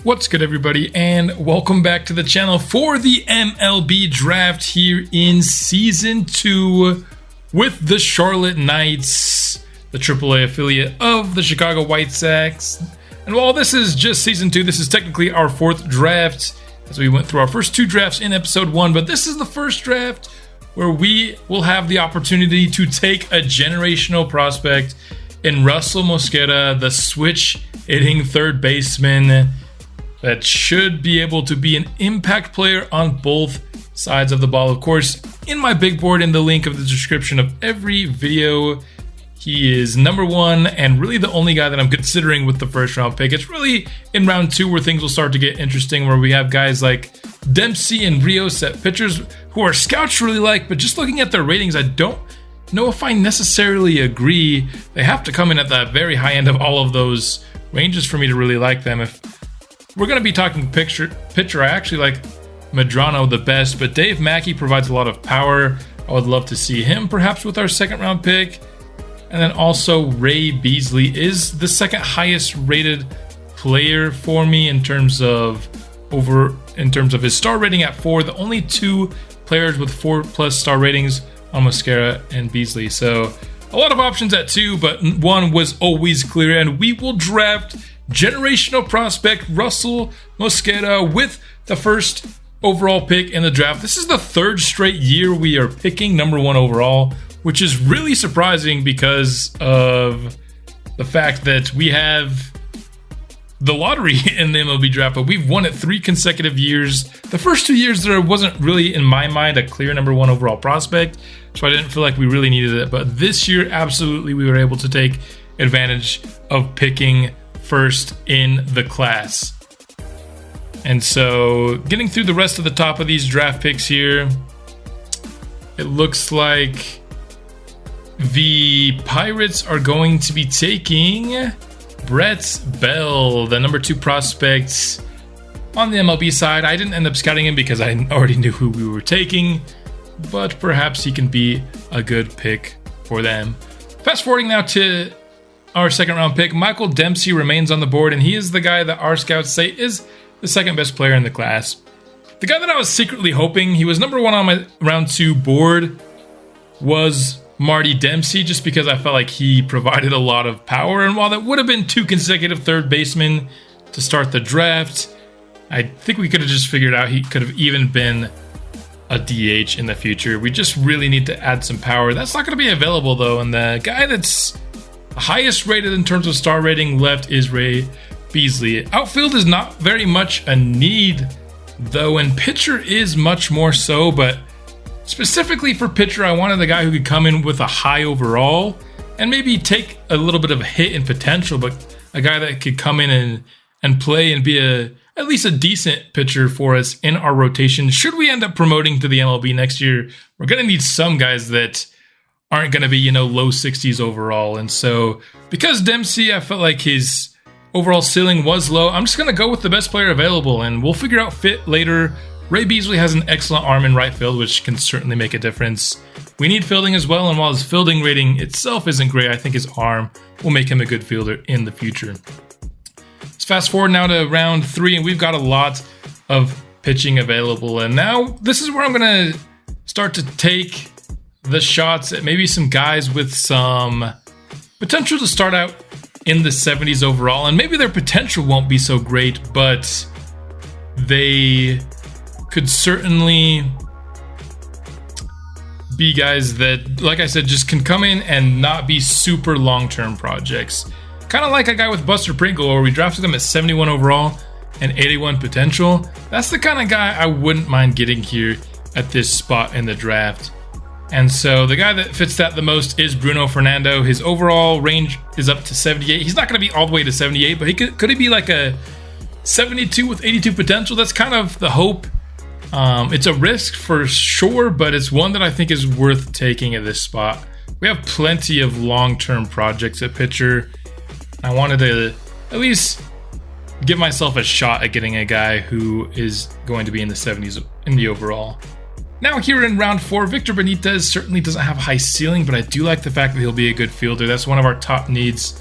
What's good, everybody, and welcome back to the channel for the MLB draft here in Season 2 with the Charlotte Knights, the AAA affiliate of the Chicago White Sox. And while this is just Season 2, this is technically our 4th draft, as we went through our first 2 drafts in Episode 1, but this is the first draft where we will have the opportunity to take a generational prospect in Russell Mosquera, the switch-hitting third baseman that should be able to be an impact player on both sides of the ball. Of course, in my big board, in the link of the description of every video, he is number 1 and really the only guy that I'm considering with the first round pick. It's really in round 2 where things will start to get interesting, where we have guys like Dempsey and Rios at pitchers who our scouts really like, but just looking at their ratings, I don't know if I necessarily agree. They have to come in at the very high end of all of those ranges for me to really like them. If we're going to be talking pitcher, I actually like Medrano the best, but Dave Mackey provides a lot of power. I would love to see him perhaps with our second round pick. And then also Ray Beasley is the second highest rated player for me in terms of his star rating at 4. The only 2 players with 4+ star ratings on Mosquera and Beasley. So a lot of options at 2, but 1 was always clear, and we will draft generational prospect Russell Mosquera with the first overall pick in the draft. This is the 3rd straight year we are picking number 1 overall, which is really surprising because of the fact that we have the lottery in the MLB draft, but we've won it 3 consecutive years. The first 2 years there wasn't really, in my mind, a clear number 1 overall prospect, so I didn't feel like we really needed it. But this year, absolutely, we were able to take advantage of picking first in the class. And so getting through the rest of the top of these draft picks here, it looks like the Pirates are going to be taking Brett Bell, the number 2 prospect on the MLB side. I didn't end up scouting him because I already knew who we were taking, but perhaps he can be a good pick for them. Fast forwarding now to our second round pick, Michael Dempsey remains on the board, and he is the guy that our scouts say is the second best player in the class. The guy that I was secretly hoping he was number 1 on my round 2 board was Marty Dempsey, just because I felt like he provided a lot of power. And while that would have been 2 consecutive third basemen to start the draft, I think we could have just figured out he could have even been a DH in the future. We just really need to add some power. That's not going to be available though, and the guy that's highest rated in terms of star rating left is Ray Beasley. Outfield is not very much a need though, and pitcher is much more so, but specifically for pitcher, I wanted a guy who could come in with a high overall and maybe take a little bit of a hit in potential, but a guy that could come in and play and be at least a decent pitcher for us in our rotation. Should we end up promoting to the MLB next year, we're going to need some guys that aren't going to be, low 60s overall. And so because Dempsey, I felt like his overall ceiling was low, I'm just going to go with the best player available, and we'll figure out fit later. Ray Beasley has an excellent arm in right field, which can certainly make a difference. We need fielding as well, and while his fielding rating itself isn't great, I think his arm will make him a good fielder in the future. Let's fast forward now to round 3, and we've got a lot of pitching available. And now this is where I'm going to start to take the shots at maybe some guys with some potential to start out in the 70s overall, and maybe their potential won't be so great, but they could certainly be guys that, like I said, just can come in and not be super long-term projects. Kind of like a guy with Buster Pringle, where we drafted him at 71 overall and 81 potential. That's the kind of guy I wouldn't mind getting here at this spot in the draft. And so the guy that fits that the most is Bruno Fernando. His overall range is up to 78. He's not going to be all the way to 78, but could he be like a 72 with 82 potential? That's kind of the hope. It's a risk for sure, but it's one that I think is worth taking at this spot. We have plenty of long-term projects at pitcher. I wanted to at least give myself a shot at getting a guy who is going to be in the 70s in the overall. Now here in round 4, Victor Benitez certainly doesn't have a high ceiling, but I do like the fact that he'll be a good fielder. That's one of our top needs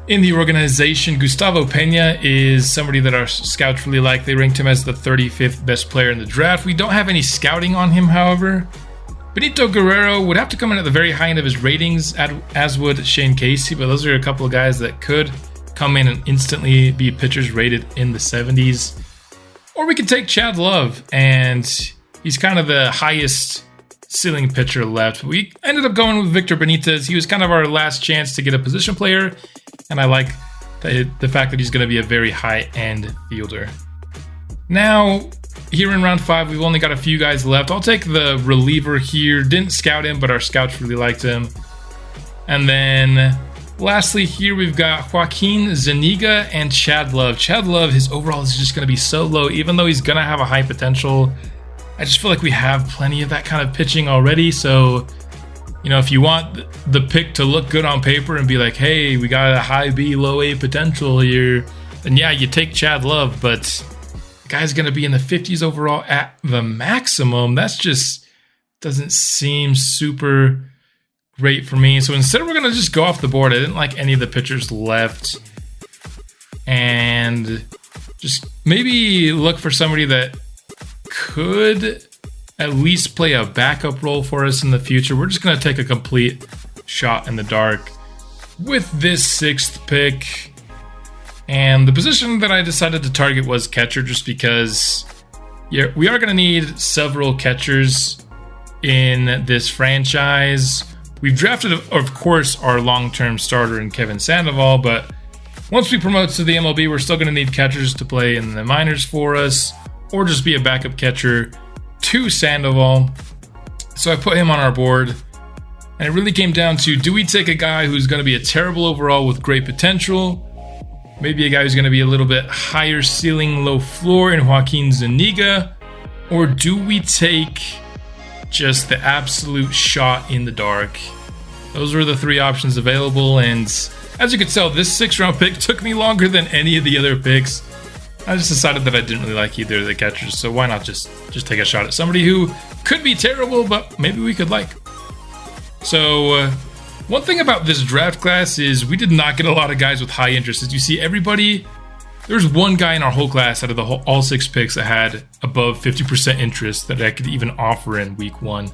in the organization. Gustavo Pena is somebody that our scouts really like. They ranked him as the 35th best player in the draft. We don't have any scouting on him, however. Benito Guerrero would have to come in at the very high end of his ratings, as would Shane Casey, but those are a couple of guys that could come in and instantly be pitchers rated in the 70s. Or we could take Chad Love, and he's kind of the highest ceiling pitcher left. We ended up going with Victor Benitez. He was kind of our last chance to get a position player, and I like the fact that he's going to be a very high-end fielder. Now, here in round 5, we've only got a few guys left. I'll take the reliever here. Didn't scout him, but our scouts really liked him. And then lastly here, we've got Joaquin Zuniga and Chad Love. Chad Love, his overall is just going to be so low, even though he's going to have a high potential. I just feel like we have plenty of that kind of pitching already. So, you know, if you want the pick to look good on paper and be like, hey, we got a high B, low A potential here, then yeah, you take Chad Love, but the guy's going to be in the 50s overall at the maximum. That's just doesn't seem super great for me. So instead, we're going to just go off the board. I didn't like any of the pitchers left. And just maybe look for somebody that could at least play a backup role for us in the future. We're just going to take a complete shot in the dark with this 6th pick. And the position that I decided to target was catcher, just because we are going to need several catchers in this franchise. We've drafted, of course, our long-term starter in Kevin Sandoval, but once we promote to the MLB, we're still going to need catchers to play in the minors for us, or just be a backup catcher to Sandoval. So I put him on our board, and it really came down to, do we take a guy who's going to be a terrible overall with great potential, maybe a guy who's going to be a little bit higher ceiling, low floor in Joaquin Zuniga, or do we take just the absolute shot in the dark? Those were the 3 options available, and as you could tell, this 6th-round pick took me longer than any of the other picks. I just decided that I didn't really like either of the catchers, so why not just take a shot at somebody who could be terrible, but maybe we could like. So, one thing about this draft class is we did not get a lot of guys with high interest. As you see, everybody, there's one guy in our whole class out of the all 6 picks that had above 50% interest that I could even offer in week 1.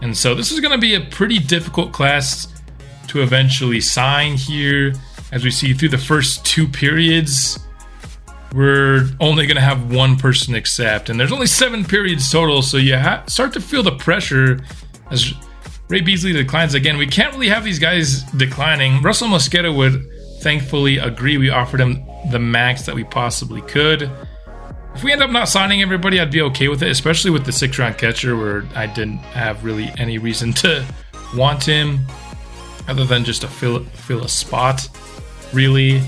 And so this is going to be a pretty difficult class to eventually sign here. As we see through the first 2 periods, we're only going to have 1 person accept. And there's only 7 periods total, so you start to feel the pressure as Ray Beasley declines again. We can't really have these guys declining. Russell Mosqueda would thankfully agree. We offered him the max that we possibly could. If we end up not signing everybody, I'd be okay with it, especially with the 6th-round catcher where I didn't have really any reason to want him other than just to fill a spot, really.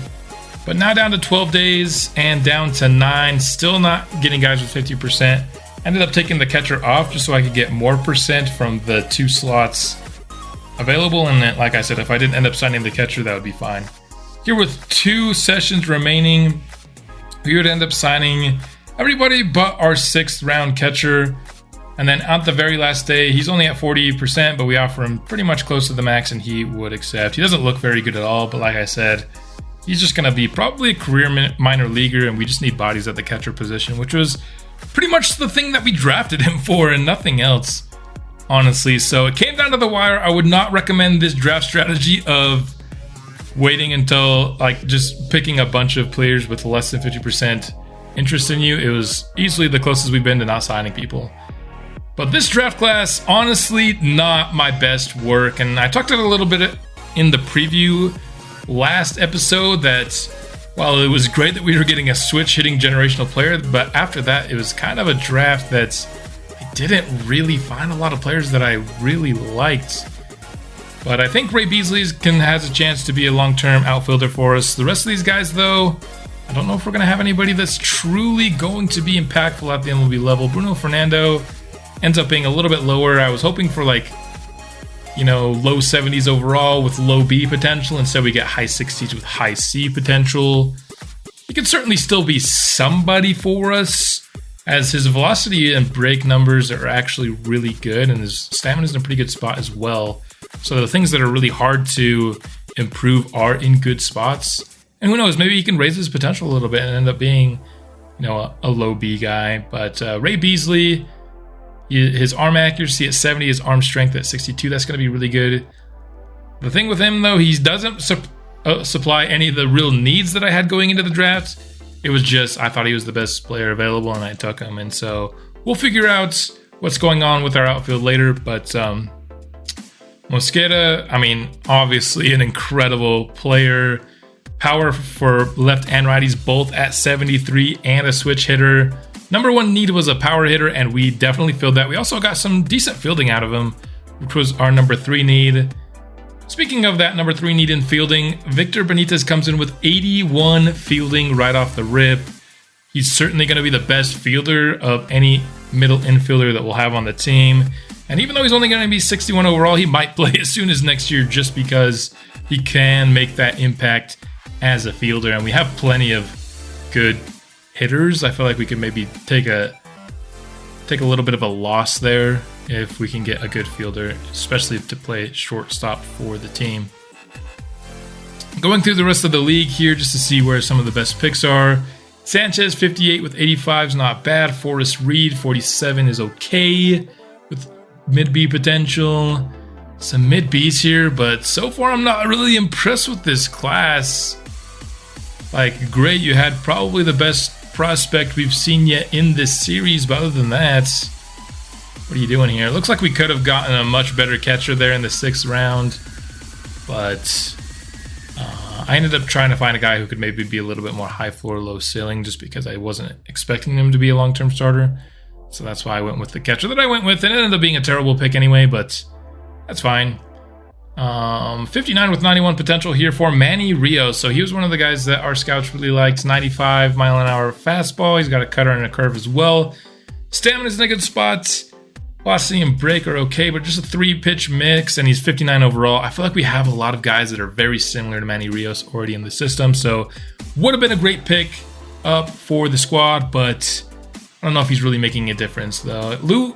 But now down to 12 days and down to 9, still not getting guys with 50%. Ended up taking the catcher off just so I could get more percent from the 2 slots available. And then, like I said, if I didn't end up signing the catcher, that would be fine. Here with 2 sessions remaining, we would end up signing everybody but our 6th-round catcher. And then at the very last day, he's only at 40%, but we offer him pretty much close to the max, and he would accept. He doesn't look very good at all, but like I said, he's just going to be probably a career minor leaguer, and we just need bodies at the catcher position, which was pretty much the thing that we drafted him for and nothing else, honestly. So it came down to the wire. I would not recommend this draft strategy of waiting until, like, just picking a bunch of players with less than 50% interest in you. It was easily the closest we've been to not signing people. But this draft class, honestly, not my best work. And I talked about it a little bit in the preview last episode that while it was great that we were getting a switch hitting generational player, but after that, it was kind of a draft that I didn't really find a lot of players that I really liked. But I think Ray Beasley has a chance to be a long-term outfielder for us. The rest of these guys, though, I don't know if we're going to have anybody that's truly going to be impactful at the MLB level. Bruno Fernando ends up being a little bit lower. I was hoping for, like, you know, low 70s overall with low B potential. Instead, we get high 60s with high C potential. He could certainly still be somebody for us, as his velocity and break numbers are actually really good, and his stamina's in a pretty good spot as well. So the things that are really hard to improve are in good spots. And who knows, maybe he can raise his potential a little bit and end up being, a low B guy. But Ray Beasley, his arm accuracy at 70, his arm strength at 62, that's going to be really good. The thing with him, though, he doesn't supply any of the real needs that I had going into the draft. It was just, I thought he was the best player available, and I took him. And so we'll figure out what's going on with our outfield later. But Mosqueda, obviously an incredible player. Power for left and righties, both at 73, and a switch hitter. Number one need was a power hitter, and we definitely filled that. We also got some decent fielding out of him, which was our number 3 need. Speaking of that number 3 need in fielding, Victor Benitez comes in with 81 fielding right off the rip. He's certainly going to be the best fielder of any middle infielder that we'll have on the team. And even though he's only going to be 61 overall, he might play as soon as next year just because he can make that impact as a fielder. And we have plenty of good hitters. I feel like we could maybe take a little bit of a loss there if we can get a good fielder, especially to play shortstop for the team. Going through the rest of the league here just to see where some of the best picks are. Sanchez, 58 with 85 is not bad. Forrest Reed, 47 is okay with mid-B potential. Some mid-Bs here, but so far I'm not really impressed with this class. Like, great, you had probably the best prospect we've seen yet in this series, but other than that, what are you doing here? It looks like we could have gotten a much better catcher there in the 6th round, but I ended up trying to find a guy who could maybe be a little bit more high floor, low ceiling, just because I wasn't expecting him to be a long-term starter. So that's why I went with the catcher that I went with, and it ended up being a terrible pick anyway, but that's fine. 59 with 91 potential here for Manny Rios. So he was one of the guys that our scouts really liked. 95 mile an hour fastball. He's got a cutter and a curve as well. Stamina's in a good spot. Velocity and break are okay, but just a 3-pitch mix, and he's 59 overall. I feel like we have a lot of guys that are very similar to Manny Rios already in the system, so would have been a great pick up for the squad, but I don't know if he's really making a difference, though. Lou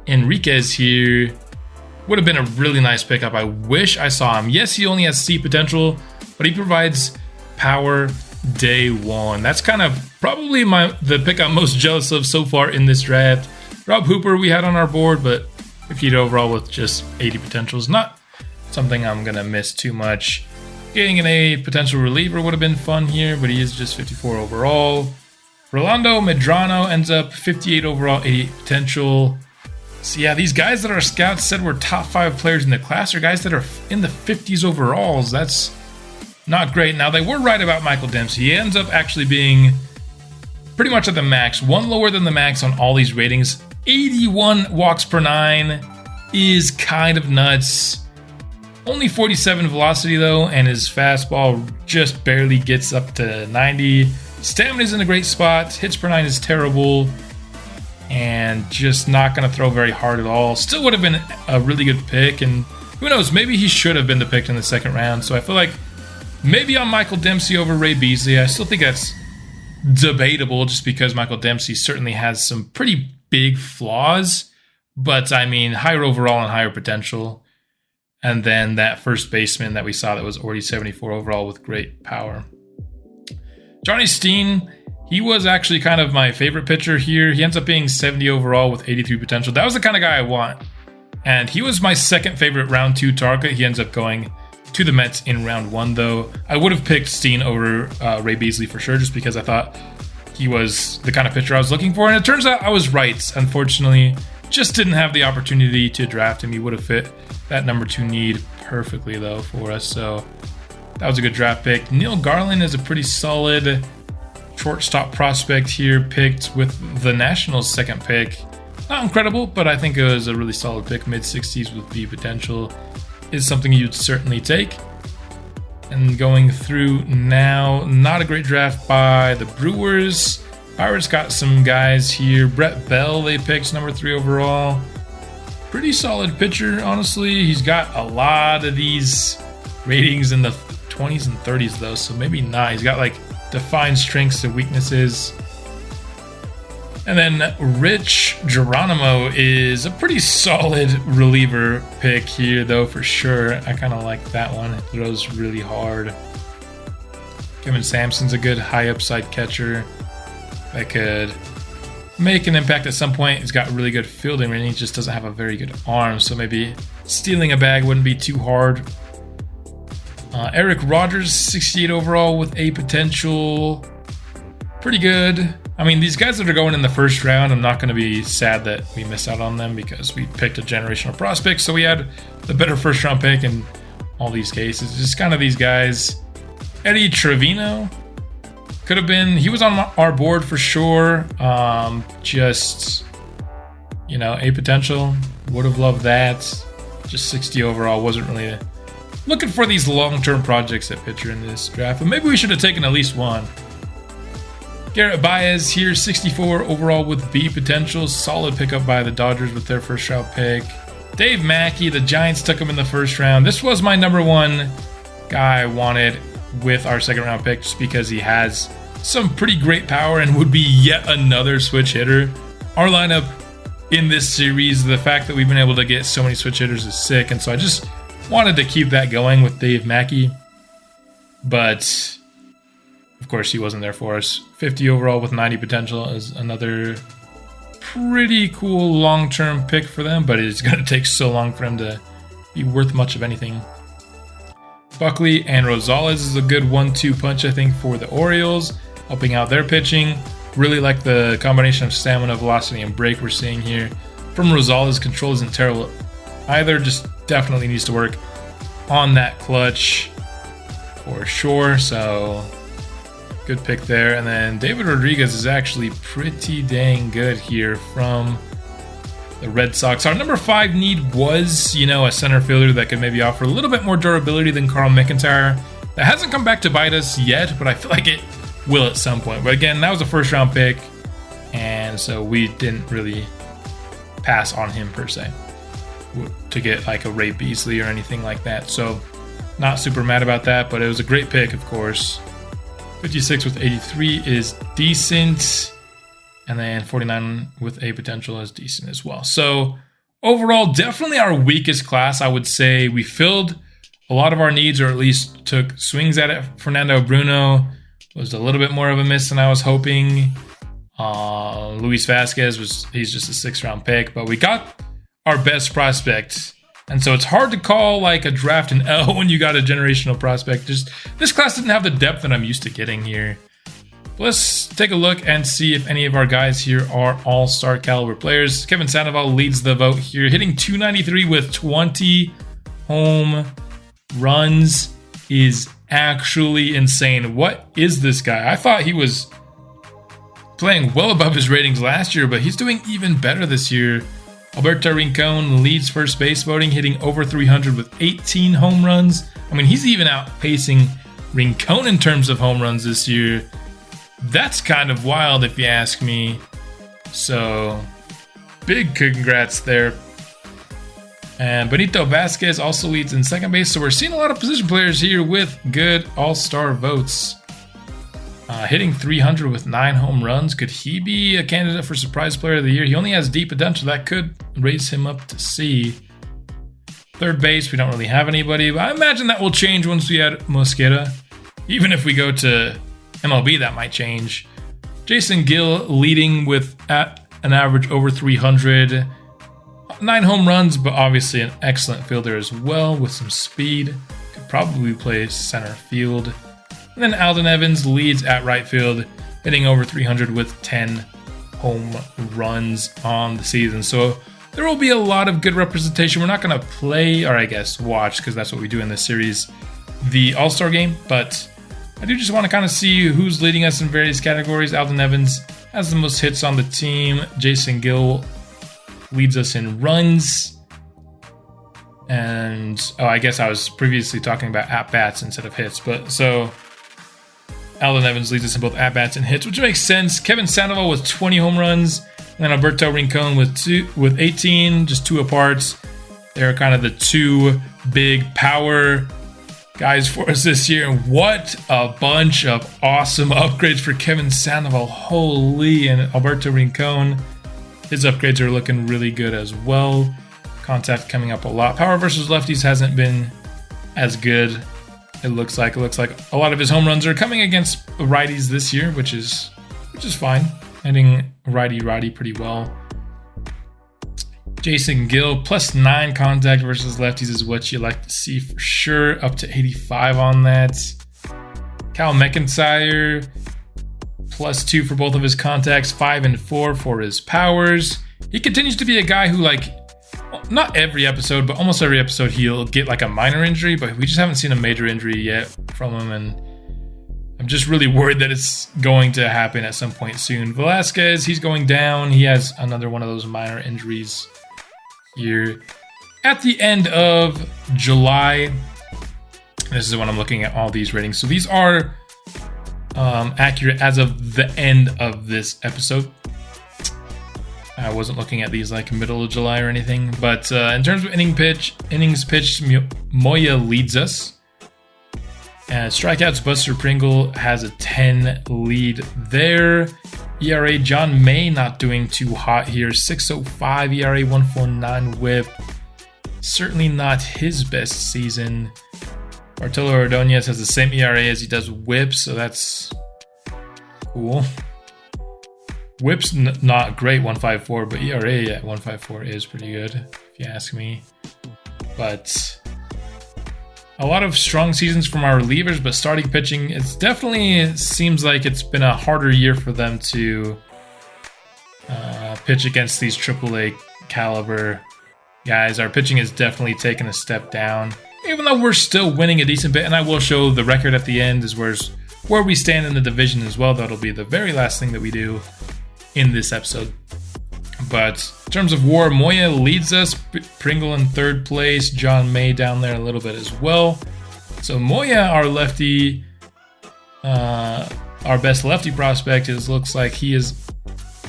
Enriquez here would have been a really nice pickup. I wish I saw him. Yes, he only has C potential, but he provides power day one. That's kind of probably the pick I'm most jealous of so far in this draft. Rob Hooper we had on our board, but 58 overall with just 80 potential is not something I'm going to miss too much. Getting an A potential reliever would have been fun here, but he is just 54 overall. Rolando Medrano ends up 58 overall, 88 potential. So yeah, these guys that our scouts said were top 5 players in the class are guys that are in the 50s overalls. That's not great. Now, they were right about Michael Dempsey. He ends up actually being pretty much at the max, one lower than the max on all these ratings. 81 walks per 9 is kind of nuts. Only 47 velocity though, and his fastball just barely gets up to 90. Stamina's in a great spot. Hits per 9 is terrible, and just not going to throw very hard at all. Still would have been a really good pick, and who knows, maybe he should have been the pick in the 2nd round. So I feel like maybe on Michael Dempsey over Ray Beasley. I still think that's debatable just because Michael Dempsey certainly has some pretty big flaws, but I mean, higher overall and higher potential. And then that first baseman that we saw that was already 74 overall with great power. Johnny Steen, he was actually kind of my favorite pitcher here. He ends up being 70 overall with 83 potential. That was the kind of guy I want. And he was my 2nd favorite round 2 target. He ends up going to the Mets in round 1, though. I would have picked Steen over Ray Beasley for sure, just because I thought he was the kind of pitcher I was looking for. And it turns out I was right. Unfortunately, just didn't have the opportunity to draft him. He would have fit that number 2 need perfectly, though, for us. So that was a good draft pick. Neil Garland is a pretty solid shortstop prospect here, picked with the Nationals' 2nd pick. Not incredible, but I think it was a really solid pick. Mid-60s with B potential is something you'd certainly take. And going through now, not a great draft by the Brewers. Pirates got some guys here. Brett Bell, they picked number 3 overall. Pretty solid pitcher, honestly. He's got a lot of these ratings in the 20s and 30s, though, so maybe not. He's got like defined strengths and weaknesses. And then Rich Geronimo is a pretty solid reliever pick here, though, for sure. I kind of like that one. It throws really hard. Kevin Sampson's a good high upside catcher that could make an impact at some point. He's got really good fielding, and he just doesn't have a very good arm, so maybe stealing a bag wouldn't be too hard. Eric Rogers, 68 overall with a potential. Pretty good. I mean, these guys that are going in the first round, I'm not going to be sad that we missed out on them because we picked a generational prospect, so we had the better first round pick in all these cases. Just kind of these guys. Eddie Trevino could have been, he was on our board for sure. Just, you know, a potential. Would have loved that. Just 60 overall. Wasn't really looking for these long-term projects at pitcher in this draft, but maybe we should have taken at least one. Garrett Baez here, 64 overall with B potential. Solid pickup by the Dodgers with their first round pick. Dave Mackey, the Giants took him in the first round. This was my number one guy I wanted with our second round pick just because he has some pretty great power and would be yet another switch hitter. Our lineup in this series, the fact that we've been able to get so many switch hitters is sick, and so I just wanted to keep that going with Dave Mackey. But of course, he wasn't there for us. 50 overall with 90 potential is another pretty cool long-term pick for them, but it's going to take so long for him to be worth much of anything. Buckley and Rosales is a good 1-2 punch, I think, for the Orioles, helping out their pitching. Really like the combination of stamina, velocity, and break we're seeing here. From Rosales, control isn't terrible either, just definitely needs to work on that clutch for sure, so good pick there. And then David Rodriguez is actually pretty dang good here from the Red Sox. Our number 5 need was, you know, a center fielder that could maybe offer a little bit more durability than Carl McIntyre. That hasn't come back to bite us yet, but I feel like it will at some point. But again, that was a first round pick, and so we didn't really pass on him per se to get like a Ray Beasley or anything like that. So not super mad about that, but it was a great pick, of course. 56 with 83 is decent. And then 49 with a potential is decent as well. So overall, definitely our weakest class, I would say. We filled a lot of our needs, or at least took swings at it. Fernando Bruno was a little bit more of a miss than I was hoping. Luis Vasquez, he's just a 6th round pick. But we got our best prospect. And so it's hard to call like a draft an L when you got a generational prospect. Just this class didn't have the depth that I'm used to getting here. But let's take a look and see if any of our guys here are all-star caliber players. Kevin Sandoval leads the vote here, hitting 293 with 20 home runs is actually insane. What is this guy? I thought he was playing well above his ratings last year, but he's doing even better this year. Alberto Rincon leads first base voting, hitting over 300 with 18 home runs. I mean, he's even outpacing Rincon in terms of home runs this year. That's kind of wild if you ask me. So, big congrats there. And Benito Vasquez also leads in second base. So we're seeing a lot of position players here with good all-star votes. Hitting 300 with 9 home runs. Could he be a candidate for Surprise Player of the Year? He only has deep potential. That could raise him up to C. Third base, we don't really have anybody. But I imagine that will change once we add Mosquera. Even if we go to MLB, that might change. Jason Gill leading with at an average over 300. 9 home runs, but obviously an excellent fielder as well with some speed. Could probably play center field. And then Alden Evans leads at right field, hitting over 300 with 10 home runs on the season. So there will be a lot of good representation. We're not going to play, or I guess watch, because that's what we do in this series, the All-Star game. But I do just want to kind of see who's leading us in various categories. Alden Evans has the most hits on the team. Jason Gill leads us in runs. And, I guess I was previously talking about at-bats instead of hits. But so Alden Evans leads us in both at-bats and hits, which makes sense. Kevin Sandoval with 20 home runs. And then Alberto Rincon with 18, just 2 apart. They're kind of the 2 big power guys for us this year. And what a bunch of awesome upgrades for Kevin Sandoval. Holy, and Alberto Rincon. His upgrades are looking really good as well. Contact coming up a lot. Power versus lefties hasn't been as good. It looks like a lot of his home runs are coming against righties this year, which is fine. Hitting righty pretty well. Jason Gill, +9 contact versus lefties is what you like to see for sure. Up to 85 on that. Cal McIntyre, +2 for both of his contacts, 5 and 4 for his powers. He continues to be a guy who, like, not every episode, but almost every episode he'll get like a minor injury, but we just haven't seen a major injury yet from him, and I'm just really worried that it's going to happen at some point soon. Velasquez, he's going down. He has another one of those minor injuries here at the end of July. This is when I'm looking at all these ratings. So these are accurate as of the end of this episode. I wasn't looking at these like middle of July or anything, but in terms of innings pitched, Moya leads us. Strikeouts, Buster Pringle has a 10 lead there. ERA, John May not doing too hot here. 6.05 ERA, 1.49 WHIP. Certainly not his best season. Bartolo Ordonez has the same ERA as he does WHIP, so that's cool. WHIP's not great, 1.54, but ERA at 1.54 is pretty good, if you ask me. But a lot of strong seasons from our relievers, but starting pitching, it seems like it's been a harder year for them to pitch against these AAA caliber guys. Our pitching has definitely taken a step down, even though we're still winning a decent bit, and I will show the record at the end as where we stand in the division as well. That'll be the very last thing that we do in this episode. But in terms of WAR, Moya leads us, Pringle in third place, John May down there a little bit as well. So Moya, our lefty, our best lefty prospect, looks like he has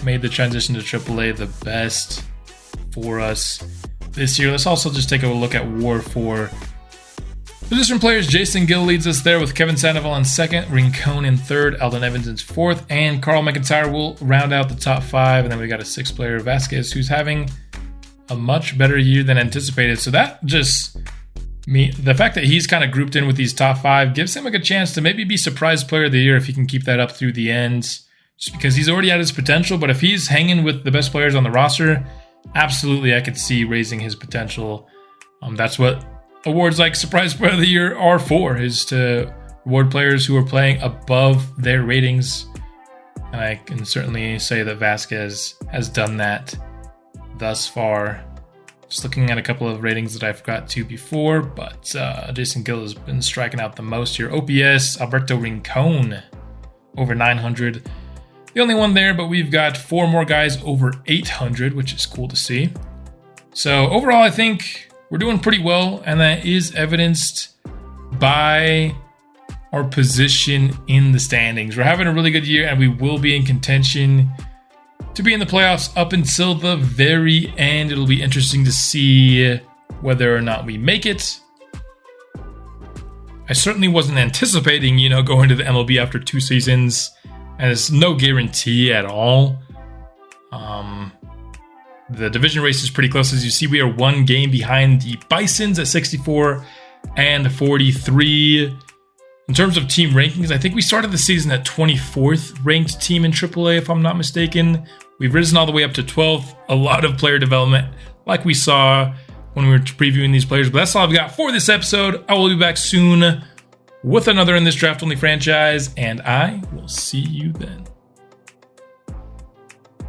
made the transition to AAA the best for us this year. Let's also just take a look at WAR for position players. Jason Gill leads us there with Kevin Sandoval in second, Rincon in third, Eldon Evans in fourth, and Carl McIntyre will round out the top 5. And then we got a 6th player, Vasquez, who's having a much better year than anticipated. So that just the fact that he's kind of grouped in with these top 5 gives him a good chance to maybe be surprise player of the year if he can keep that up through the end, just because he's already at his potential. But if he's hanging with the best players on the roster, absolutely I could see raising his potential. That's what awards like Surprise Player of the Year are for, is to reward players who are playing above their ratings. And I can certainly say that Vasquez has done that thus far. Just looking at a couple of ratings that I forgot to before, but Jason Gill has been striking out the most here. OPS, Alberto Rincon, over 900. The only one there, but we've got 4 more guys over 800, which is cool to see. So overall, I think we're doing pretty well, and that is evidenced by our position in the standings. We're having a really good year, and we will be in contention to be in the playoffs up until the very end. It'll be interesting to see whether or not we make it. I certainly wasn't anticipating, going to the MLB after 2 seasons, and it's no guarantee at all. The division race is pretty close. As you see, we are 1 game behind the Bisons at 64 and 43. In terms of team rankings, I think we started the season at 24th ranked team in AAA, if I'm not mistaken. We've risen all the way up to 12th. A lot of player development, like we saw when we were previewing these players. But that's all I've got for this episode. I will be back soon with another in this draft-only franchise, and I will see you then.